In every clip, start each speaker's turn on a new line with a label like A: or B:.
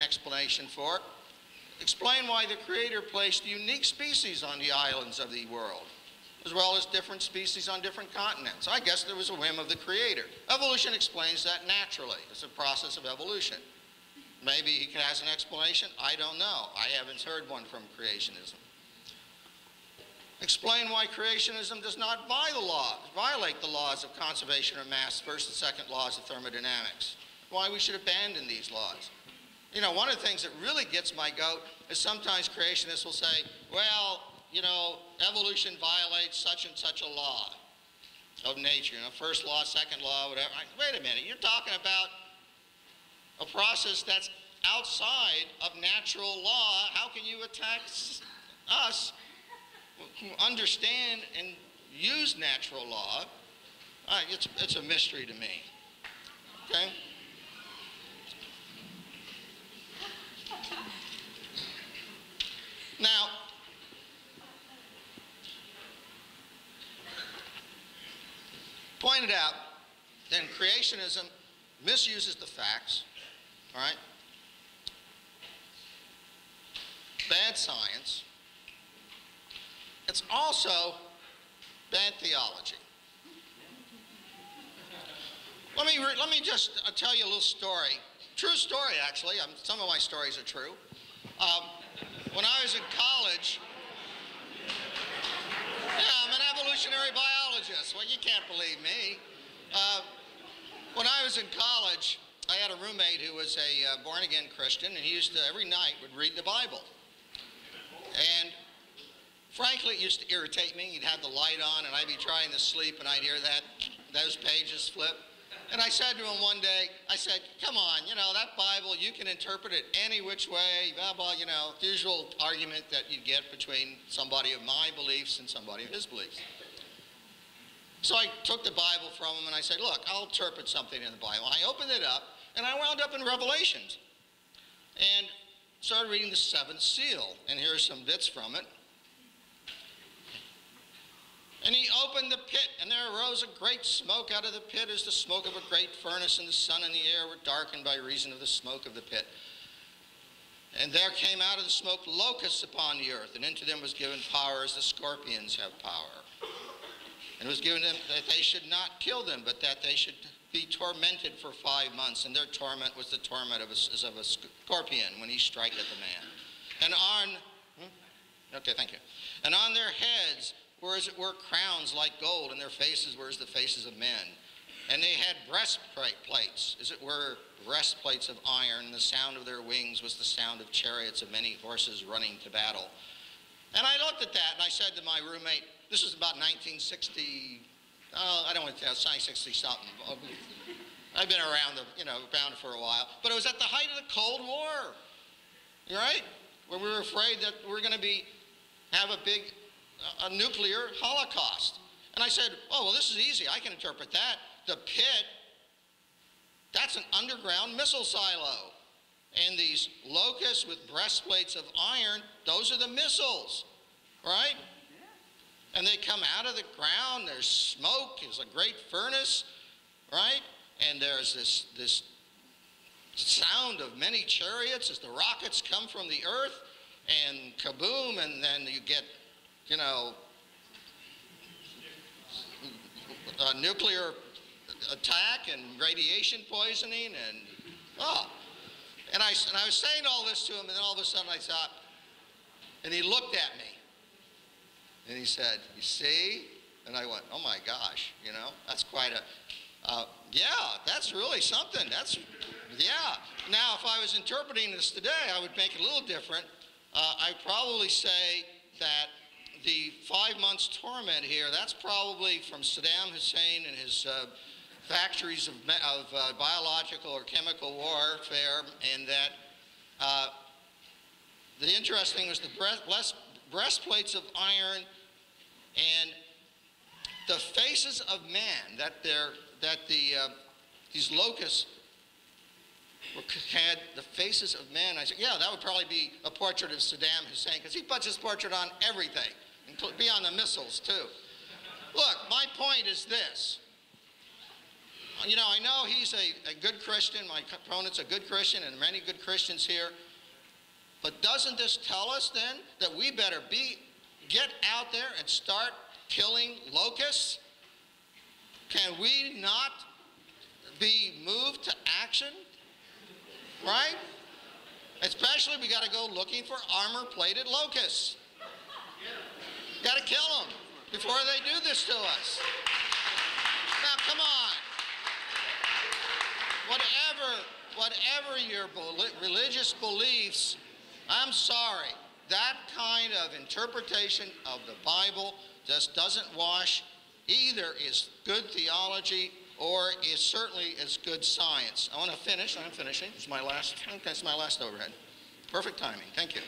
A: explanation for it. Explain why the Creator placed unique species on the islands of the world, as well as different species on different continents. I guess there was a whim of the Creator. Evolution explains that naturally. It's a process of evolution. Maybe he has an explanation. I don't know. I haven't heard one from creationism. Explain why creationism does not violate the laws of conservation of mass, first and second laws of thermodynamics. Why we should abandon these laws. You know, one of the things that really gets my goat is sometimes creationists will say, well, you know, evolution violates such and such a law of nature. You know, first law, second law, whatever. Wait a minute, you're talking about a process that's outside of natural law. How can you attack us who understand and use natural law? It's a mystery to me. Okay? Now, pointed out, then creationism misuses the facts, all right? Bad science. It's also bad theology. Let me just tell you a little story. True story, actually. Some of my stories are true. When I was in college, yeah, I'm an evolutionary biologist. Well, you can't believe me. When I was in college, I had a roommate who was a born-again Christian, and he used to, every night, would read the Bible. And frankly, it used to irritate me. He'd have the light on, and I'd be trying to sleep, and I'd hear those pages flip. And I said to him one day, I said, come on, you know, that Bible, you can interpret it any which way, blah, blah, you know, the usual argument that you get between somebody of my beliefs and somebody of his beliefs. So I took the Bible from him, and I said, look, I'll interpret something in the Bible. I opened it up, and I wound up in Revelations. And started reading the seventh seal, and here are some bits from it. And he opened the pit, and there arose a great smoke out of the pit as the smoke of a great furnace, and the sun and the air were darkened by reason of the smoke of the pit. And there came out of the smoke locusts upon the earth, and into them was given power as the scorpions have power. And it was given them that they should not kill them, but that they should be tormented for 5 months. And their torment was the torment of a scorpion when he striketh a man. And okay, thank you. And on their heads were as it were crowns like gold, and their faces were as the faces of men. And they had breastplates, as it were breastplates of iron, and the sound of their wings was the sound of chariots of many horses running to battle. And I looked at that, and I said to my roommate, this was about 1960, I don't want to tell, it's 1960-something. I've been around for a while. But it was at the height of the Cold War, right? Where we were afraid that we're going to have a nuclear holocaust. And I said, oh, well, this is easy. I can interpret that. The pit, that's an underground missile silo. And these locusts with breastplates of iron, those are the missiles, right? And they come out of the ground. There's smoke. There's a great furnace, right? And there's this sound of many chariots as the rockets come from the earth, and kaboom, and then you get, you know, a nuclear attack and radiation poisoning, and and I was saying all this to him, and then all of a sudden I thought, and he looked at me, and he said, you see? And I went, oh my gosh, you know, that's quite yeah, that's really something. Yeah. Now, if I was interpreting this today, I would make it a little different. I'd probably say that the 5 months torment here, that's probably from Saddam Hussein and his factories of biological or chemical warfare, and that the interesting was the breastplates of iron and the faces of man, these locusts had the faces of men. I said, yeah, that would probably be a portrait of Saddam Hussein, because he puts his portrait on everything, and be on the missiles too. Look, my point is this. you know, I know he's a good Christian. My opponent's a good Christian, and many good Christians here. But doesn't this tell us then that we better get out there and start killing locusts? Can we not be moved to action? Right? Especially we got to go looking for armor-plated locusts. Got to kill them before they do this to us. Now, come on. Whatever your religious beliefs, I'm sorry, that kind of interpretation of the Bible just doesn't wash. Either is good theology or is certainly is good science. I want to finish. I'm finishing. It's my last. Okay, it's my last overhead. Perfect timing. Thank you.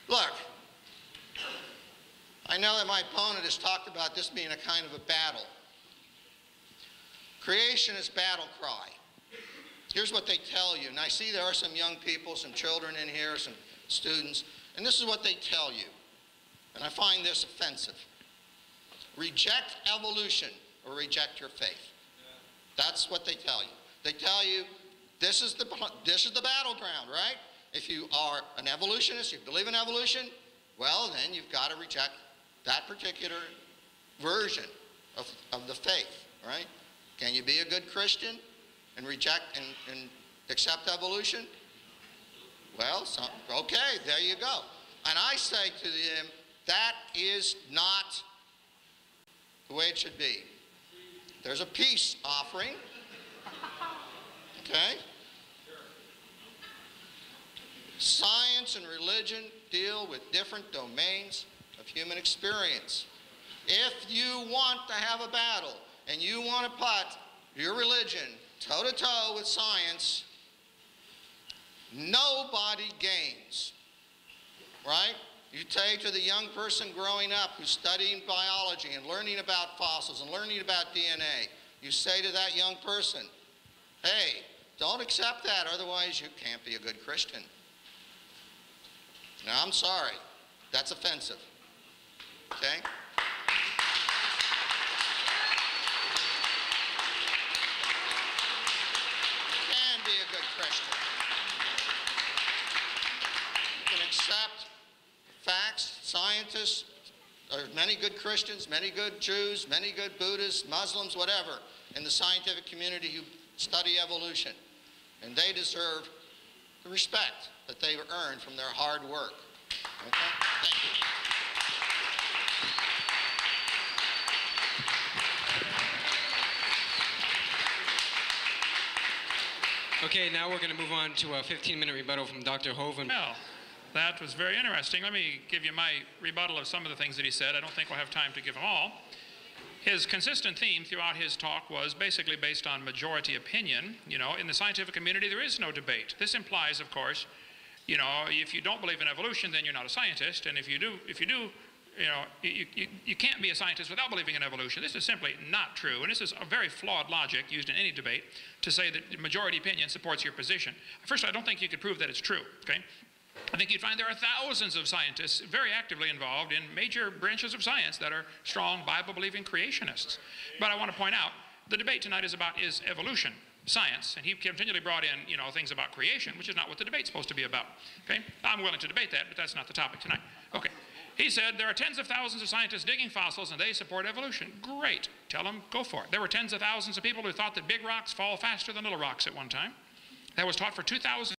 A: Look, I know that my opponent has talked about this being a kind of a battle. Creationist battle cry. Here's what they tell you. And I see there are some young people, some children in here, some students, and this is what they tell you. And I find this offensive. Reject evolution or reject your faith. That's what they tell you. They tell you this is the battleground, right? If you are an evolutionist, you believe in evolution, well, then you've got to reject that particular version of the faith, right? Can you be a good Christian and reject and accept evolution? Well, okay, there you go. And I say to them, that is not the way it should be. There's a peace offering, okay? Science and religion deal with different domains of human experience. If you want to have a battle and you want to put your religion toe-to-toe with science, nobody gains, right? You say to the young person growing up who's studying biology and learning about fossils and learning about DNA, you say to that young person, hey, don't accept that, otherwise you can't be a good Christian. Now, I'm sorry, that's offensive, okay? Christian. You can accept facts, scientists, there are many good Christians, many good Jews, many good Buddhists, Muslims, whatever, in the scientific community who study evolution. And they deserve the respect that they've earned from their hard work. Okay? Thank you.
B: Okay, now we're going to move on to a 15-minute rebuttal from Dr. Hoven.
C: Well, that was very interesting. Let me give you my rebuttal of some of the things that he said. I don't think we'll have time to give them all. His consistent theme throughout his talk was basically based on majority opinion. You know, in the scientific community, there is no debate. This implies, of course, you know, if you don't believe in evolution, then you're not a scientist. And if you do, you know, you can't be a scientist without believing in evolution. This is simply not true, and this is a very flawed logic used in any debate to say that majority opinion supports your position. First, I don't think you could prove that it's true, okay? I think you'd find there are thousands of scientists very actively involved in major branches of science that are strong Bible-believing creationists. But I want to point out, the debate tonight is evolution, science, and he continually brought in, you know, things about creation, which is not what the debate's supposed to be about, okay? I'm willing to debate that, but that's not the topic tonight. Okay. He said there are tens of thousands of scientists digging fossils and they support evolution. Great. Tell them, go for it. There were tens of thousands of people who thought that big rocks fall faster than little rocks at one time. That was taught for 2,000